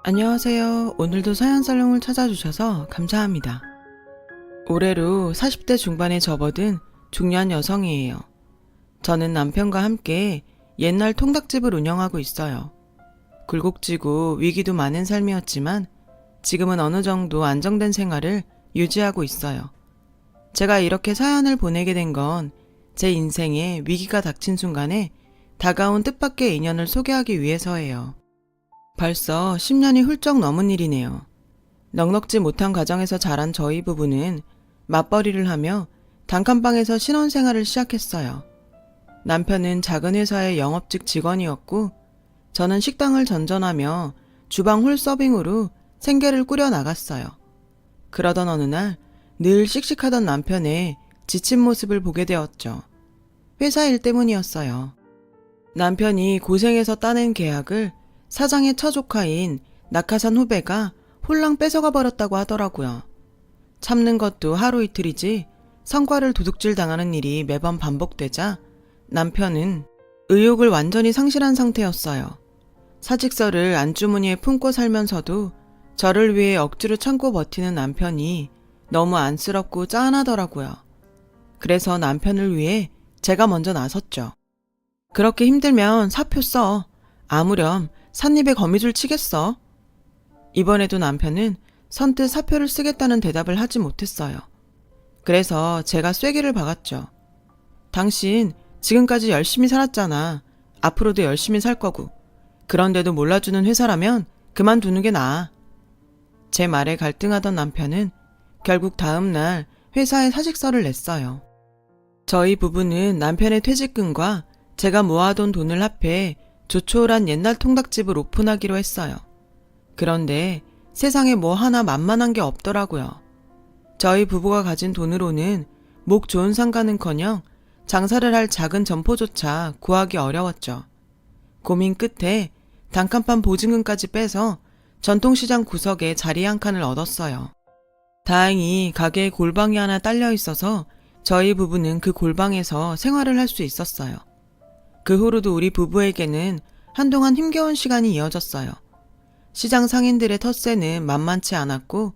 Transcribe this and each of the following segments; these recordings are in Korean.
안녕하세요. 오늘도 사연살롱을 찾아주셔서 감사합니다. 올해로 40대 중반에 접어든 중년 여성이에요. 저는 남편과 함께 옛날 통닭집을 운영하고 있어요. 굴곡지고 위기도 많은 삶이었지만 지금은 어느 정도 안정된 생활을 유지하고 있어요. 제가 이렇게 사연을 보내게 된 건 제 인생에 위기가 닥친 순간에 다가온 뜻밖의 인연을 소개하기 위해서예요. 벌써 10년이 훌쩍 넘은 일이네요. 넉넉지 못한 가정에서 자란 저희 부부는 맞벌이를 하며 단칸방에서 신혼생활을 시작했어요. 남편은 작은 회사의 영업직 직원이었고 저는 식당을 전전하며 주방 홀 서빙으로 생계를 꾸려 나갔어요. 그러던 어느 날 늘 씩씩하던 남편의 지친 모습을 보게 되었죠. 회사 일 때문이었어요. 남편이 고생해서 따낸 계약을 사장의 처조카인 낙하산 후배가 홀랑 뺏어가 버렸다고 하더라고요. 참는 것도 하루 이틀이지 성과를 도둑질 당하는 일이 매번 반복되자 남편은 의욕을 완전히 상실한 상태였어요. 사직서를 안주머니에 품고 살면서도 저를 위해 억지로 참고 버티는 남편이 너무 안쓰럽고 짠하더라고요. 그래서 남편을 위해 제가 먼저 나섰죠. 그렇게 힘들면 사표 써. 아무렴 삿입에 거미줄 치겠어. 이번에도 남편은 선뜻 사표를 쓰겠다는 대답을 하지 못했어요. 그래서 제가 쐐기를 박았죠. 당신 지금까지 열심히 살았잖아. 앞으로도 열심히 살 거고. 그런데도 몰라주는 회사라면 그만두는 게 나아. 제 말에 갈등하던 남편은 결국 다음 날 회사에 사직서를 냈어요. 저희 부부는 남편의 퇴직금과 제가 모아둔 돈을 합해 조촐한 옛날 통닭집을 오픈하기로 했어요. 그런데 세상에 뭐 하나 만만한 게 없더라고요. 저희 부부가 가진 돈으로는 목 좋은 상가는커녕 장사를 할 작은 점포조차 구하기 어려웠죠. 고민 끝에 단칸방 보증금까지 빼서 전통시장 구석에 자리 한 칸을 얻었어요. 다행히 가게에 골방이 하나 딸려 있어서 저희 부부는 그 골방에서 생활을 할 수 있었어요. 그 후로도 우리 부부에게는 한동안 힘겨운 시간이 이어졌어요. 시장 상인들의 텃세는 만만치 않았고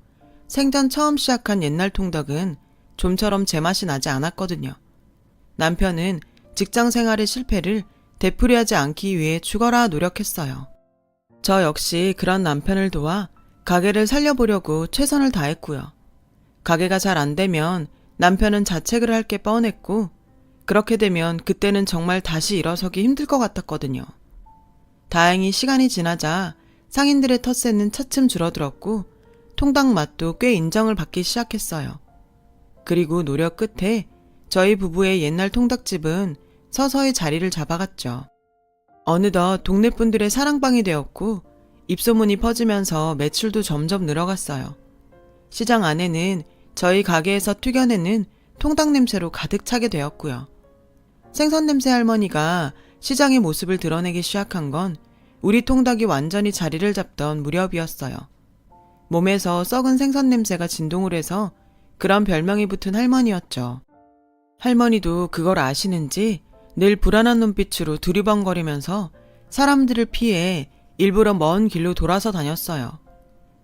생전 처음 시작한 옛날 통닭은 좀처럼 제맛이 나지 않았거든요. 남편은 직장 생활의 실패를 되풀이하지 않기 위해 죽어라 노력했어요. 저 역시 그런 남편을 도와 가게를 살려보려고 최선을 다했고요. 가게가 잘 안 되면 남편은 자책을 할 게 뻔했고 그렇게 되면 그때는 정말 다시 일어서기 힘들 것 같았거든요. 다행히 시간이 지나자 상인들의 텃세는 차츰 줄어들었고 통닭 맛도 꽤 인정을 받기 시작했어요. 그리고 노력 끝에 저희 부부의 옛날 통닭집은 서서히 자리를 잡아갔죠. 어느덧 동네 분들의 사랑방이 되었고 입소문이 퍼지면서 매출도 점점 늘어갔어요. 시장 안에는 저희 가게에서 튀겨내는 통닭 냄새로 가득 차게 되었고요. 생선 냄새 할머니가 시장의 모습을 드러내기 시작한 건 우리 통닭이 완전히 자리를 잡던 무렵이었어요. 몸에서 썩은 생선 냄새가 진동을 해서 그런 별명이 붙은 할머니였죠. 할머니도 그걸 아시는지 늘 불안한 눈빛으로 두리번거리면서 사람들을 피해 일부러 먼 길로 돌아서 다녔어요.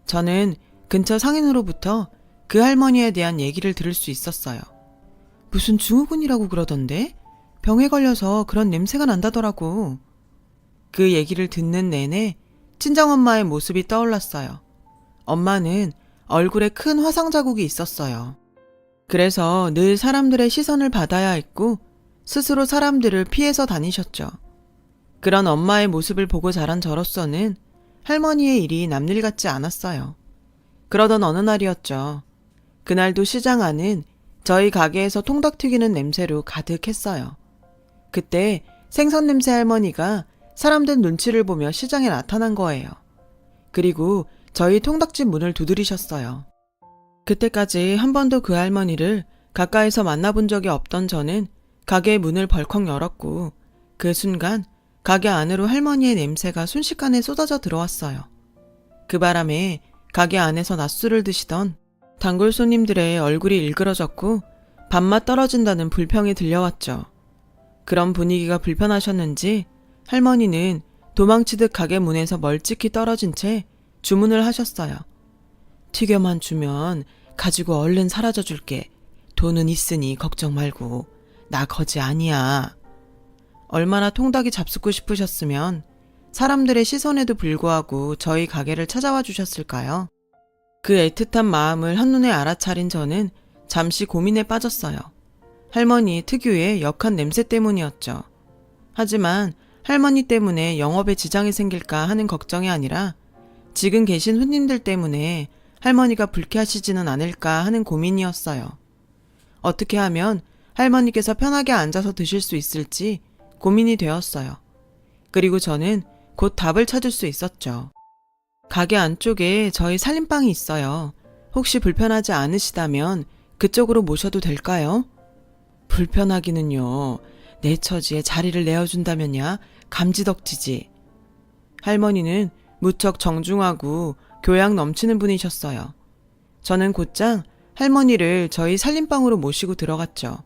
저는 근처 상인으로부터 그 할머니에 대한 얘기를 들을 수 있었어요. 무슨 증후군이라고 그러던데? 병에 걸려서 그런 냄새가 난다더라고. 그 얘기를 듣는 내내 친정엄마의 모습이 떠올랐어요. 엄마는 얼굴에 큰 화상 자국이 있었어요. 그래서 늘 사람들의 시선을 받아야 했고 스스로 사람들을 피해서 다니셨죠. 그런 엄마의 모습을 보고 자란 저로서는 할머니의 일이 남일 같지 않았어요. 그러던 어느 날이었죠. 그날도 시장 안은 저희 가게에서 통닭 튀기는 냄새로 가득했어요. 그때 생선 냄새 할머니가 사람들 눈치를 보며 시장에 나타난 거예요. 그리고 저희 통닭집 문을 두드리셨어요. 그때까지 한 번도 그 할머니를 가까이서 만나본 적이 없던 저는 가게의 문을 벌컥 열었고 그 순간 가게 안으로 할머니의 냄새가 순식간에 쏟아져 들어왔어요. 그 바람에 가게 안에서 낮술을 드시던 단골 손님들의 얼굴이 일그러졌고 밥맛 떨어진다는 불평이 들려왔죠. 그런 분위기가 불편하셨는지 할머니는 도망치듯 가게 문에서 멀찍이 떨어진 채 주문을 하셨어요. 튀겨만 주면 가지고 얼른 사라져 줄게. 돈은 있으니 걱정 말고. 나 거지 아니야. 얼마나 통닭이 잡수고 싶으셨으면 사람들의 시선에도 불구하고 저희 가게를 찾아와 주셨을까요? 그 애틋한 마음을 한눈에 알아차린 저는 잠시 고민에 빠졌어요. 할머니 특유의 역한 냄새 때문이었죠. 하지만 할머니 때문에 영업에 지장이 생길까 하는 걱정이 아니라 지금 계신 손님들 때문에 할머니가 불쾌하시지는 않을까 하는 고민이었어요. 어떻게 하면 할머니께서 편하게 앉아서 드실 수 있을지 고민이 되었어요. 그리고 저는 곧 답을 찾을 수 있었죠. 가게 안쪽에 저희 살림방이 있어요. 혹시 불편하지 않으시다면 그쪽으로 모셔도 될까요? 불편하기는요. 내 처지에 자리를 내어준다면야 감지덕지지. 할머니는 무척 정중하고 교양 넘치는 분이셨어요. 저는 곧장 할머니를 저희 살림방으로 모시고 들어갔죠.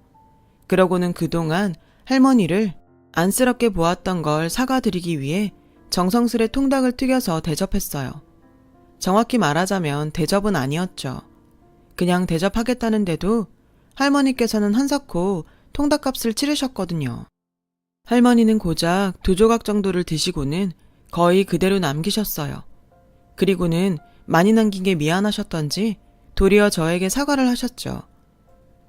그러고는 그동안 할머니를 안쓰럽게 보았던 걸 사과드리기 위해 정성스레 통닭을 튀겨서 대접했어요. 정확히 말하자면 대접은 아니었죠. 그냥 대접하겠다는데도 할머니께서는 한사코 통닭값을 치르셨거든요. 할머니는 고작 2조각 정도를 드시고는 거의 그대로 남기셨어요. 그리고는 많이 남긴 게 미안하셨던지 도리어 저에게 사과를 하셨죠.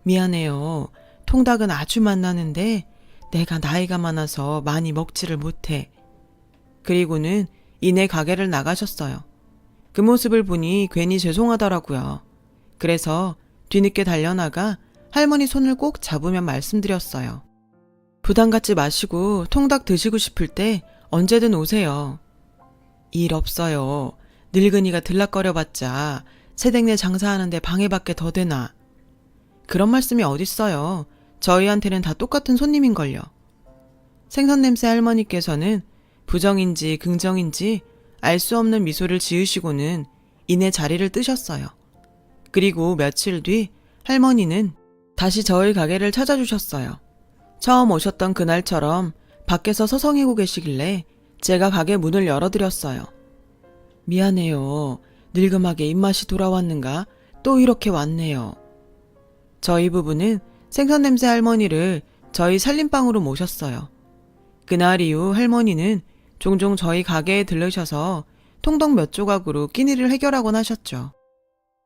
미안해요. 통닭은 아주 맛나는데 내가 나이가 많아서 많이 먹지를 못해. 그리고는 이내 가게를 나가셨어요. 그 모습을 보니 괜히 죄송하더라고요. 그래서 뒤늦게 달려나가 할머니 손을 꼭 잡으며 말씀드렸어요. 부담 갖지 마시고 통닭 드시고 싶을 때 언제든 오세요. 일 없어요. 늙은이가 들락거려봤자 새댁네 장사하는데 방해받게 더 되나. 그런 말씀이 어딨어요. 저희한테는 다 똑같은 손님인걸요. 생선냄새 할머니께서는 부정인지 긍정인지 알 수 없는 미소를 지으시고는 이내 자리를 뜨셨어요. 그리고 며칠 뒤 할머니는 다시 저희 가게를 찾아주셨어요. 처음 오셨던 그날처럼 밖에서 서성이고 계시길래 제가 가게 문을 열어드렸어요. 미안해요. 늙음하게 입맛이 돌아왔는가? 또 이렇게 왔네요. 저희 부부는 생선냄새 할머니를 저희 살림방으로 모셨어요. 그날 이후 할머니는 종종 저희 가게에 들르셔서 통닭 몇 조각으로 끼니를 해결하곤 하셨죠.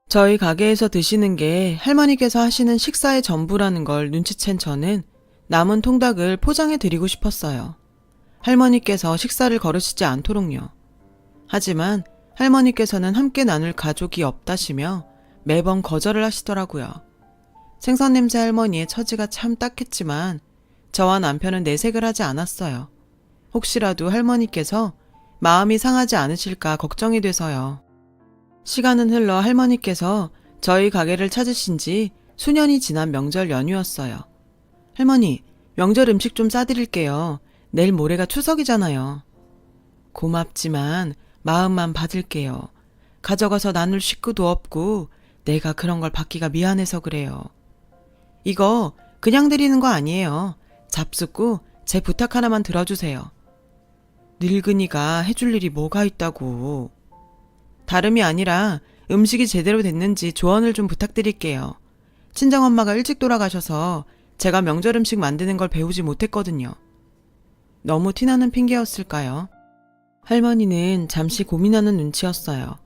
저희 가게에서 드시는 게 할머니께서 하시는 식사의 전부라는 걸 눈치챈 저는 남은 통닭을 포장해 드리고 싶었어요. 할머니께서 식사를 거르시지 않도록요. 하지만 할머니께서는 함께 나눌 가족이 없다시며 매번 거절을 하시더라고요. 생선냄새 할머니의 처지가 참 딱했지만 저와 남편은 내색을 하지 않았어요. 혹시라도 할머니께서 마음이 상하지 않으실까 걱정이 돼서요. 시간은 흘러 할머니께서 저희 가게를 찾으신 지 수년이 지난 명절 연휴였어요. 할머니, 명절 음식 좀 싸드릴게요. 내일 모레가 추석이잖아요. 고맙지만 마음만 받을게요. 가져가서 나눌 식구도 없고 내가 그런 걸 받기가 미안해서 그래요. 이거 그냥 드리는 거 아니에요. 잡숫고 제 부탁 하나만 들어주세요. 늙은이가 해줄 일이 뭐가 있다고. 다름이 아니라 음식이 제대로 됐는지 조언을 좀 부탁드릴게요. 친정엄마가 일찍 돌아가셔서 제가 명절 음식 만드는 걸 배우지 못했거든요. 너무 티나는 핑계였을까요? 할머니는 잠시 고민하는 눈치였어요.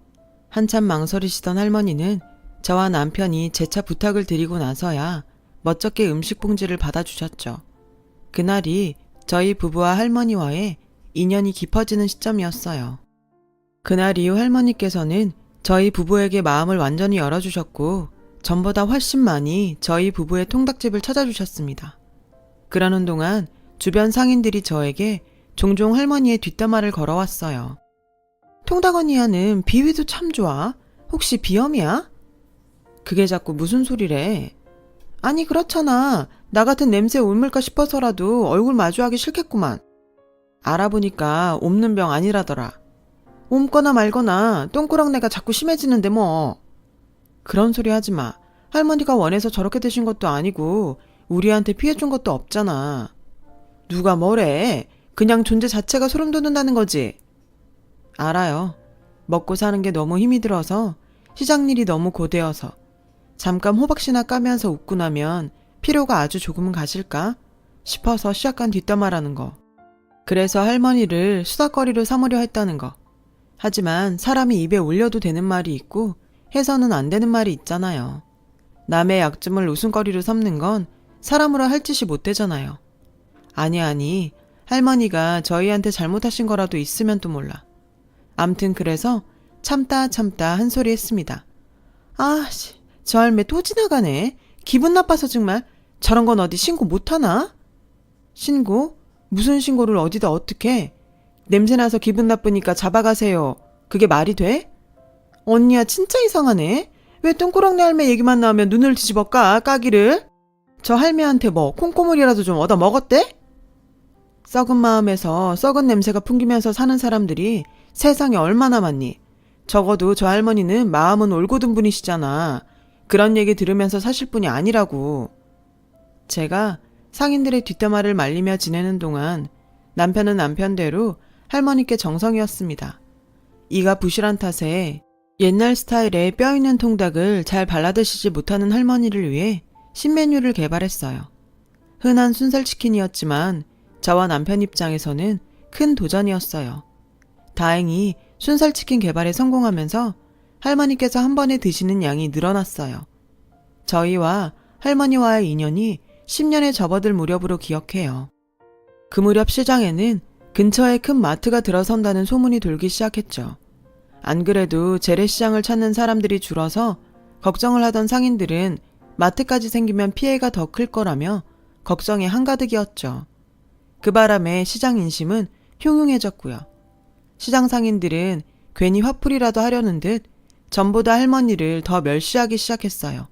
한참 망설이시던 할머니는 저와 남편이 재차 부탁을 드리고 나서야 멋쩍게 음식 봉지를 받아주셨죠. 그날이 저희 부부와 할머니와의 인연이 깊어지는 시점이었어요. 그날 이후 할머니께서는 저희 부부에게 마음을 완전히 열어주셨고 전보다 훨씬 많이 저희 부부의 통닭집을 찾아주셨습니다. 그러는 동안 주변 상인들이 저에게 종종 할머니의 뒷담화를 걸어왔어요. 통닭 언니 하는 비위도 참 좋아. 혹시 비염이야? 그게 자꾸 무슨 소리래? 아니 그렇잖아. 나 같은 냄새에 옮을까 싶어서라도 얼굴 마주하기 싫겠구만. 알아보니까 옮는 병 아니라더라. 옮거나 말거나 똥꾸락내가 자꾸 심해지는데 뭐. 그런 소리 하지 마. 할머니가 원해서 저렇게 드신 것도 아니고 우리한테 피해준 것도 없잖아. 누가 뭐래. 그냥 존재 자체가 소름 돋는다는 거지. 알아요. 먹고 사는 게 너무 힘이 들어서 시장 일이 너무 고되어서 잠깐 호박씨나 까면서 웃고 나면 피로가 아주 조금은 가실까 싶어서 시작한 뒷담화라는 거. 그래서 할머니를 수다거리로 삼으려 했다는 거. 하지만 사람이 입에 올려도 되는 말이 있고 해서는 안 되는 말이 있잖아요. 남의 약점을 웃음거리로 삼는 건 사람으로 할 짓이 못 되잖아요. 아니, 할머니가 저희한테 잘못하신 거라도 있으면 또 몰라. 암튼 그래서 참다 한 소리 했습니다. 저 할매 또 지나가네. 기분 나빠서 정말. 저런 건 어디 신고 못하나? 신고? 무슨 신고를 어디다 어떻게? 냄새나서 기분 나쁘니까 잡아가세요. 그게 말이 돼? 언니야 진짜 이상하네. 왜 똥꾸렁내 할매 얘기만 나오면 눈을 뒤집어 까기를? 저 할매한테 뭐 콩고물이라도 좀 얻어 먹었대? 썩은 마음에서 썩은 냄새가 풍기면서 사는 사람들이 세상에 얼마나 많니? 적어도 저 할머니는 마음은 올곧은 분이시잖아. 그런 얘기 들으면서 사실 분이 아니라고. 제가 상인들의 뒷담화를 말리며 지내는 동안 남편은 남편대로 할머니께 정성이었습니다. 이가 부실한 탓에 옛날 스타일의 뼈있는 통닭을 잘 발라드시지 못하는 할머니를 위해 신메뉴를 개발했어요. 흔한 순살치킨이었지만 저와 남편 입장에서는 큰 도전이었어요. 다행히 순살치킨 개발에 성공하면서 할머니께서 한 번에 드시는 양이 늘어났어요. 저희와 할머니와의 인연이 10년에 접어들 무렵으로 기억해요. 그 무렵 시장에는 근처에 큰 마트가 들어선다는 소문이 돌기 시작했죠. 안 그래도 재래시장을 찾는 사람들이 줄어서 걱정을 하던 상인들은 마트까지 생기면 피해가 더 클 거라며 걱정이 한가득이었죠. 그 바람에 시장 인심은 흉흉해졌고요. 시장 상인들은 괜히 화풀이라도 하려는 듯 전보다 할머니를 더 멸시하기 시작했어요.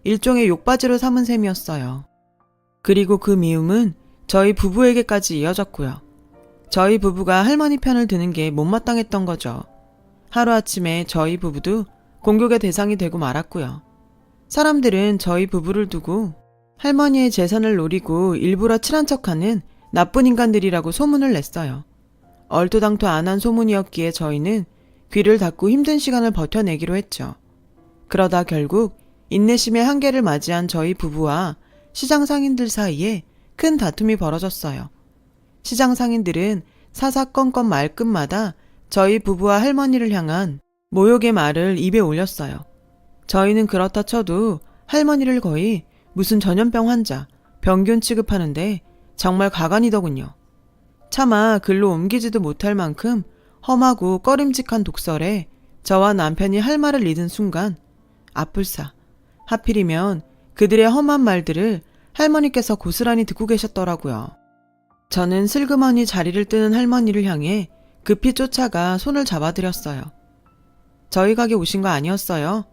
일종의 욕바지로 삼은 셈이었어요. 그리고 그 미움은 저희 부부에게까지 이어졌고요. 저희 부부가 할머니 편을 드는 게 못마땅했던 거죠. 하루아침에 저희 부부도 공격의 대상이 되고 말았고요. 사람들은 저희 부부를 두고 할머니의 재산을 노리고 일부러 칠한 척하는 나쁜 인간들이라고 소문을 냈어요. 얼토당토 안 한 소문이었기에 저희는 귀를 닫고 힘든 시간을 버텨내기로 했죠. 그러다 결국 인내심의 한계를 맞이한 저희 부부와 시장 상인들 사이에 큰 다툼이 벌어졌어요. 시장 상인들은 사사건건 말끝마다 저희 부부와 할머니를 향한 모욕의 말을 입에 올렸어요. 저희는 그렇다 쳐도 할머니를 거의 무슨 전염병 환자, 병균 취급하는데 정말 가관이더군요. 차마 글로 옮기지도 못할 만큼 험하고 꺼림직한 독설에 저와 남편이 할 말을 잃은 순간 아뿔싸. 하필이면 그들의 험한 말들을 할머니께서 고스란히 듣고 계셨더라고요. 저는 슬그머니 자리를 뜨는 할머니를 향해 급히 쫓아가 손을 잡아드렸어요. 저희 가게 오신 거 아니었어요?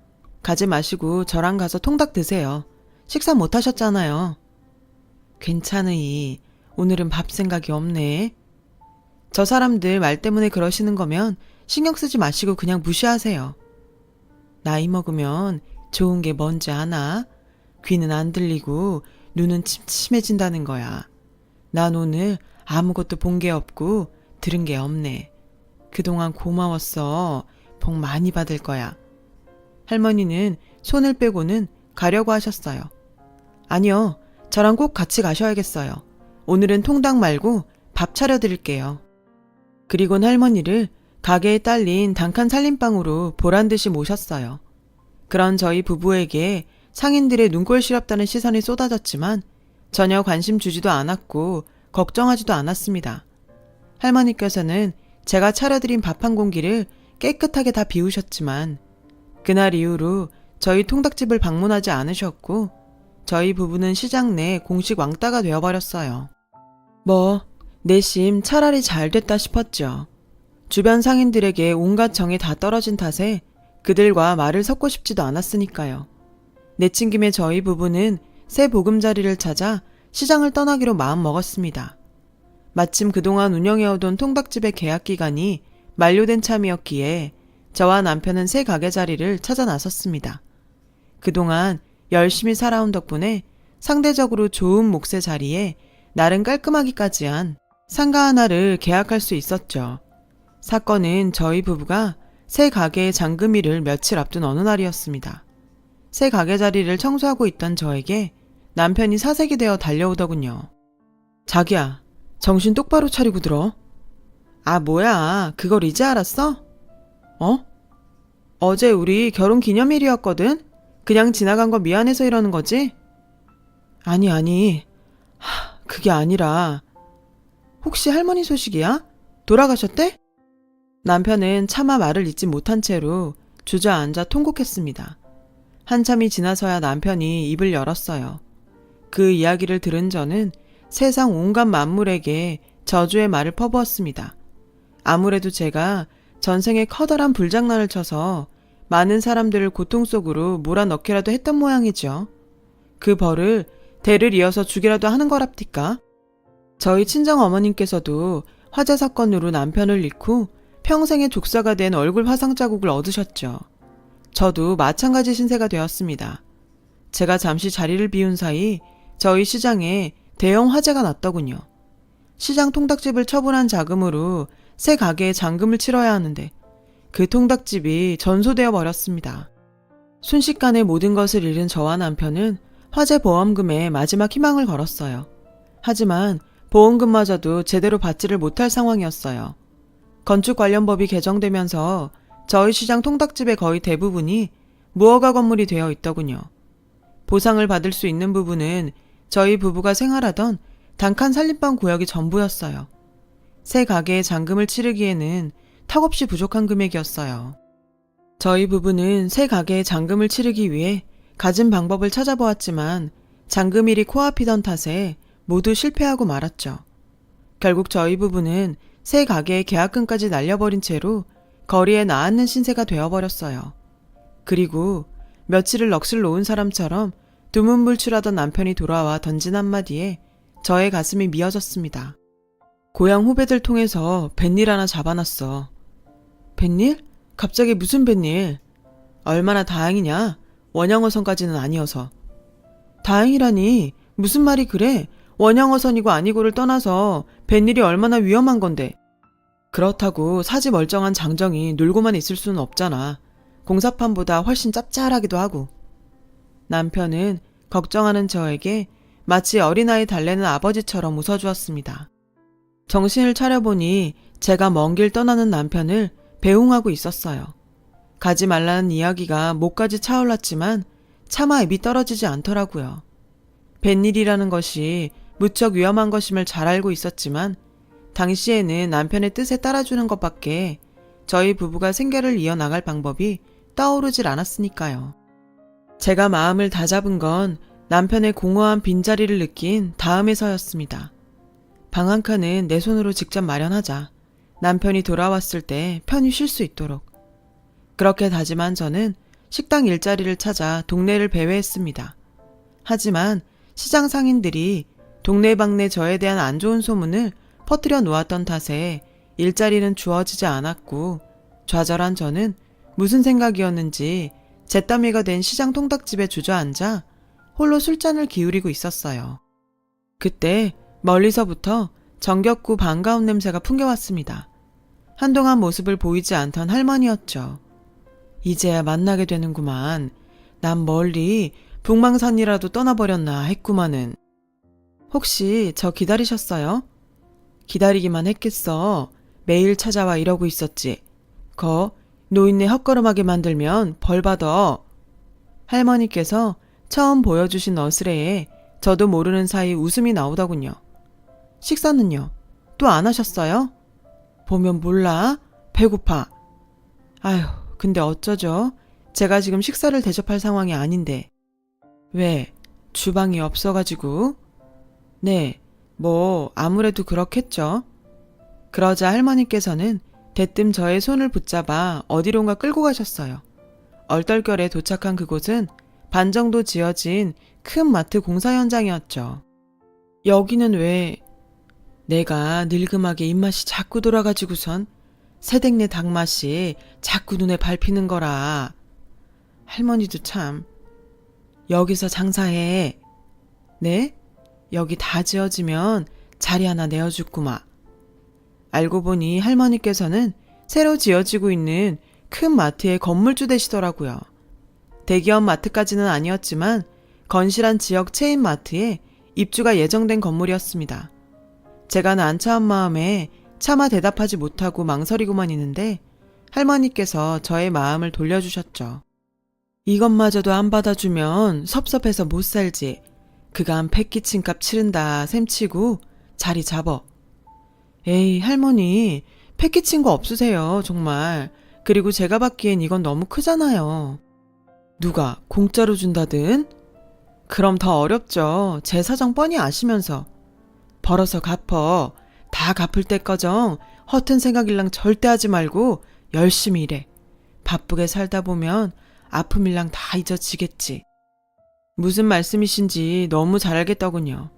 가지 마시고 저랑 가서 통닭 드세요. 식사 못 하셨잖아요. 괜찮으이. 오늘은 밥 생각이 없네. 저 사람들 말 때문에 그러시는 거면 신경 쓰지 마시고 그냥 무시하세요. 나이 먹으면 좋은 게 뭔지 아나? 귀는 안 들리고 눈은 침침해진다는 거야. 난 오늘 아무것도 본 게 없고 들은 게 없네. 그동안 고마웠어. 복 많이 받을 거야. 할머니는 손을 빼고는 가려고 하셨어요. 아니요. 저랑 꼭 같이 가셔야겠어요. 오늘은 통닭 말고 밥 차려드릴게요. 그리곤 할머니를 가게에 딸린 단칸 살림방으로 보란듯이 모셨어요. 그런 저희 부부에게 상인들의 눈꼴 시렵다는 시선이 쏟아졌지만 전혀 관심 주지도 않았고 걱정하지도 않았습니다. 할머니께서는 제가 차려드린 밥 한 공기를 깨끗하게 다 비우셨지만 그날 이후로 저희 통닭집을 방문하지 않으셨고 저희 부부는 시장 내 공식 왕따가 되어버렸어요. 내심 차라리 잘 됐다 싶었죠. 주변 상인들에게 온갖 정이 다 떨어진 탓에 그들과 말을 섞고 싶지도 않았으니까요. 내친 김에 저희 부부는 새 보금자리를 찾아 시장을 떠나기로 마음먹었습니다. 마침 그동안 운영해오던 통닭집의 계약기간이 만료된 참이었기에 저와 남편은 새 가게 자리를 찾아 나섰습니다. 그동안 열심히 살아온 덕분에 상대적으로 좋은 몫의 자리에 나름 깔끔하기까지 한 상가 하나를 계약할 수 있었죠. 사건은 저희 부부가 새 가게의 잔금일을 며칠 앞둔 어느 날이었습니다. 새 가게 자리를 청소하고 있던 저에게 남편이 사색이 되어 달려오더군요. 자기야, 정신 똑바로 차리고 들어. 아, 뭐야, 그걸 이제 알았어? 어? 어제 우리 결혼 기념일이었거든? 그냥 지나간 거 미안해서 이러는 거지? 아니. 그게 아니라. 혹시 할머니 소식이야? 돌아가셨대? 남편은 차마 말을 잇지 못한 채로 주저앉아 통곡했습니다. 한참이 지나서야 남편이 입을 열었어요. 그 이야기를 들은 저는 세상 온갖 만물에게 저주의 말을 퍼부었습니다. 아무래도 제가 전생에 커다란 불장난을 쳐서 많은 사람들을 고통 속으로 몰아넣기라도 했던 모양이죠. 그 벌을 대를 이어서 주기라도 하는 거랍디까? 저희 친정 어머님께서도 화재 사건으로 남편을 잃고 평생의 족사가 된 얼굴 화상 자국을 얻으셨죠. 저도 마찬가지 신세가 되었습니다. 제가 잠시 자리를 비운 사이 저희 시장에 대형 화재가 났더군요. 시장 통닭집을 처분한 자금으로 새 가게에 잔금을 치러야 하는데 그 통닭집이 전소되어 버렸습니다. 순식간에 모든 것을 잃은 저와 남편은 화재 보험금에 마지막 희망을 걸었어요. 하지만 보험금마저도 제대로 받지를 못할 상황이었어요. 건축 관련 법이 개정되면서 저희 시장 통닭집의 거의 대부분이 무허가 건물이 되어 있더군요. 보상을 받을 수 있는 부분은 저희 부부가 생활하던 단칸 살림방 구역이 전부였어요. 새 가게에 잔금을 치르기에는 턱없이 부족한 금액이었어요. 저희 부부는 새 가게에 잔금을 치르기 위해 갖은 방법을 찾아보았지만 잔금일이 코앞이던 탓에 모두 실패하고 말았죠. 결국 저희 부부는 새 가게의 계약금까지 날려버린 채로 거리에 나앉는 신세가 되어버렸어요. 그리고 며칠을 넋을 놓은 사람처럼 두문불출하던 남편이 돌아와 던진 한마디에 저의 가슴이 미어졌습니다. 고향 후배들 통해서 뱃일 하나 잡아놨어. 뱃일? 갑자기 무슨 뱃일? 얼마나 다행이냐? 원양어선까지는 아니어서. 다행이라니 무슨 말이 그래? 원양어선이고 아니고를 떠나서 뱃일이 얼마나 위험한 건데. 그렇다고 사지 멀쩡한 장정이 놀고만 있을 수는 없잖아. 공사판보다 훨씬 짭짤하기도 하고. 남편은 걱정하는 저에게 마치 어린아이 달래는 아버지처럼 웃어주었습니다. 정신을 차려보니 제가 먼 길 떠나는 남편을 배웅하고 있었어요. 가지 말라는 이야기가 목까지 차올랐지만 차마 입이 떨어지지 않더라고요. 뱃일이라는 것이 무척 위험한 것임을 잘 알고 있었지만 당시에는 남편의 뜻에 따라주는 것밖에 저희 부부가 생계를 이어나갈 방법이 떠오르질 않았으니까요. 제가 마음을 다잡은 건 남편의 공허한 빈자리를 느낀 다음에서였습니다. 방 한 칸은 내 손으로 직접 마련하자. 남편이 돌아왔을 때 편히 쉴 수 있도록. 그렇게 다짐한 저는 식당 일자리를 찾아 동네를 배회했습니다. 하지만 시장 상인들이 동네방네 저에 대한 안 좋은 소문을 퍼뜨려 놓았던 탓에 일자리는 주어지지 않았고 좌절한 저는 무슨 생각이었는지 잿더미가 된 시장 통닭집에 주저앉아 홀로 술잔을 기울이고 있었어요. 그때 멀리서부터 정겹고 반가운 냄새가 풍겨왔습니다. 한동안 모습을 보이지 않던 할머니였죠. 이제야 만나게 되는구만. 난 멀리 북망산이라도 떠나버렸나 했구만은. 혹시 저 기다리셨어요? 기다리기만 했겠어. 매일 찾아와 이러고 있었지. 노인네 헛걸음하게 만들면 벌 받아. 할머니께서 처음 보여주신 어스레에 저도 모르는 사이 웃음이 나오더군요. 식사는요? 또 안 하셨어요? 보면 몰라? 배고파. 아휴, 근데 어쩌죠? 제가 지금 식사를 대접할 상황이 아닌데. 왜? 주방이 없어가지고? 네, 아무래도 그렇겠죠. 그러자 할머니께서는 대뜸 저의 손을 붙잡아 어디론가 끌고 가셨어요. 얼떨결에 도착한 그곳은 반 정도 지어진 큰 마트 공사 현장이었죠. 여기는 왜... 내가 늙음하게 입맛이 자꾸 돌아가지고선 새댁네 닭맛이 자꾸 눈에 밟히는 거라. 할머니도 참... 여기서 장사해. 네? 여기 다 지어지면 자리 하나 내어줄구마. 알고 보니 할머니께서는 새로 지어지고 있는 큰 마트의 건물주 되시더라고요. 대기업 마트까지는 아니었지만 건실한 지역 체인 마트에 입주가 예정된 건물이었습니다. 제가 난처한 마음에 차마 대답하지 못하고 망설이고만 있는데 할머니께서 저의 마음을 돌려주셨죠. 이것마저도 안 받아주면 섭섭해서 못 살지. 그간 패키칭 값 치른다 셈치고 자리 잡어. 에이 할머니, 패키칭 거 없으세요 정말. 그리고 제가 받기엔 이건 너무 크잖아요. 누가 공짜로 준다든? 그럼 더 어렵죠. 제 사정 뻔히 아시면서. 벌어서 갚어. 다 갚을 때까정 허튼 생각일랑 절대 하지 말고 열심히 일해. 바쁘게 살다 보면 아픔일랑 다 잊어지겠지. 무슨 말씀이신지 너무 잘 알겠더군요.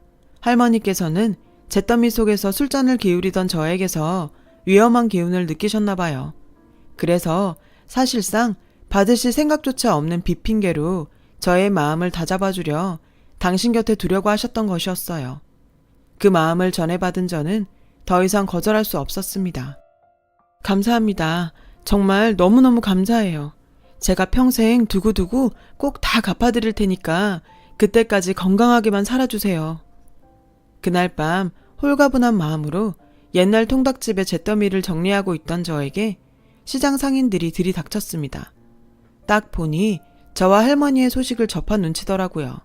할머니께서는 잿더미 속에서 술잔을 기울이던 저에게서 위험한 기운을 느끼셨나 봐요. 그래서 사실상 받으실 생각조차 없는 빚핑계로 저의 마음을 다잡아주려 당신 곁에 두려고 하셨던 것이었어요. 그 마음을 전해받은 저는 더 이상 거절할 수 없었습니다. 감사합니다. 정말 너무너무 감사해요. 제가 평생 두고두고 꼭 다 갚아드릴 테니까 그때까지 건강하게만 살아주세요. 그날 밤 홀가분한 마음으로 옛날 통닭집의 잿더미를 정리하고 있던 저에게 시장 상인들이 들이닥쳤습니다. 딱 보니 저와 할머니의 소식을 접한 눈치더라고요.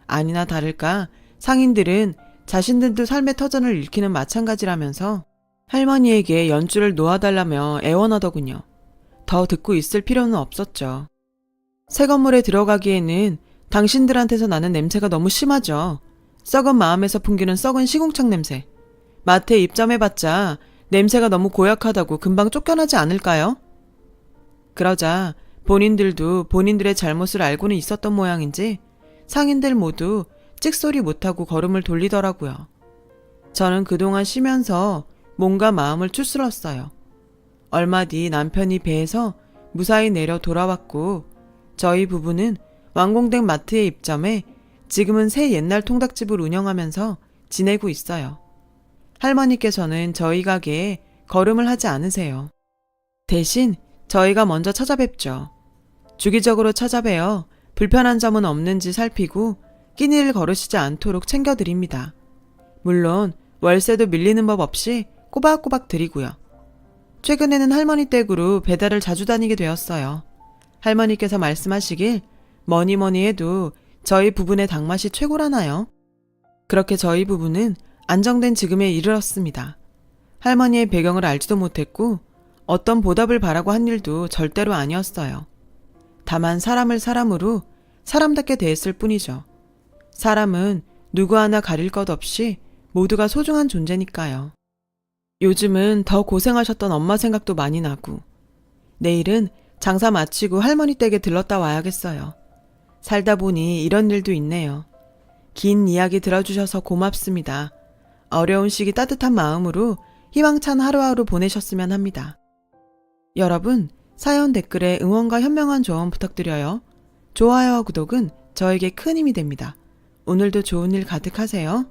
아니나 다를까 상인들은 자신들도 삶의 터전을 잃기는 마찬가지라면서 할머니에게 연주를 놓아달라며 애원하더군요. 더 듣고 있을 필요는 없었죠. 새 건물에 들어가기에는 당신들한테서 나는 냄새가 너무 심하죠. 썩은 마음에서 풍기는 썩은 시궁창 냄새. 마트에 입점해봤자 냄새가 너무 고약하다고 금방 쫓겨나지 않을까요? 그러자 본인들도 본인들의 잘못을 알고는 있었던 모양인지 상인들 모두 찍소리 못하고 걸음을 돌리더라고요. 저는 그동안 쉬면서 몸과 마음을 추스렀어요. 얼마 뒤 남편이 배에서 무사히 내려 돌아왔고 저희 부부는 완공된 마트에 입점해 지금은 새 옛날 통닭집을 운영하면서 지내고 있어요. 할머니께서는 저희 가게에 걸음을 하지 않으세요. 대신 저희가 먼저 찾아뵙죠. 주기적으로 찾아뵈어 불편한 점은 없는지 살피고 끼니를 거르시지 않도록 챙겨드립니다. 물론 월세도 밀리는 법 없이 꼬박꼬박 드리고요. 최근에는 할머니 댁으로 배달을 자주 다니게 되었어요. 할머니께서 말씀하시길 뭐니 해도 저희 부부의 닭맛이 최고라나요? 그렇게 저희 부부는 안정된 지금에 이르렀습니다. 할머니의 배경을 알지도 못했고 어떤 보답을 바라고 한 일도 절대로 아니었어요. 다만 사람을 사람으로 사람답게 대했을 뿐이죠. 사람은 누구 하나 가릴 것 없이 모두가 소중한 존재니까요. 요즘은 더 고생하셨던 엄마 생각도 많이 나고 내일은 장사 마치고 할머니 댁에 들렀다 와야겠어요. 살다 보니 이런 일도 있네요. 긴 이야기 들어주셔서 고맙습니다. 어려운 시기 따뜻한 마음으로 희망찬 하루하루 보내셨으면 합니다. 여러분, 사연 댓글에 응원과 현명한 조언 부탁드려요. 좋아요와 구독은 저에게 큰 힘이 됩니다. 오늘도 좋은 일 가득하세요.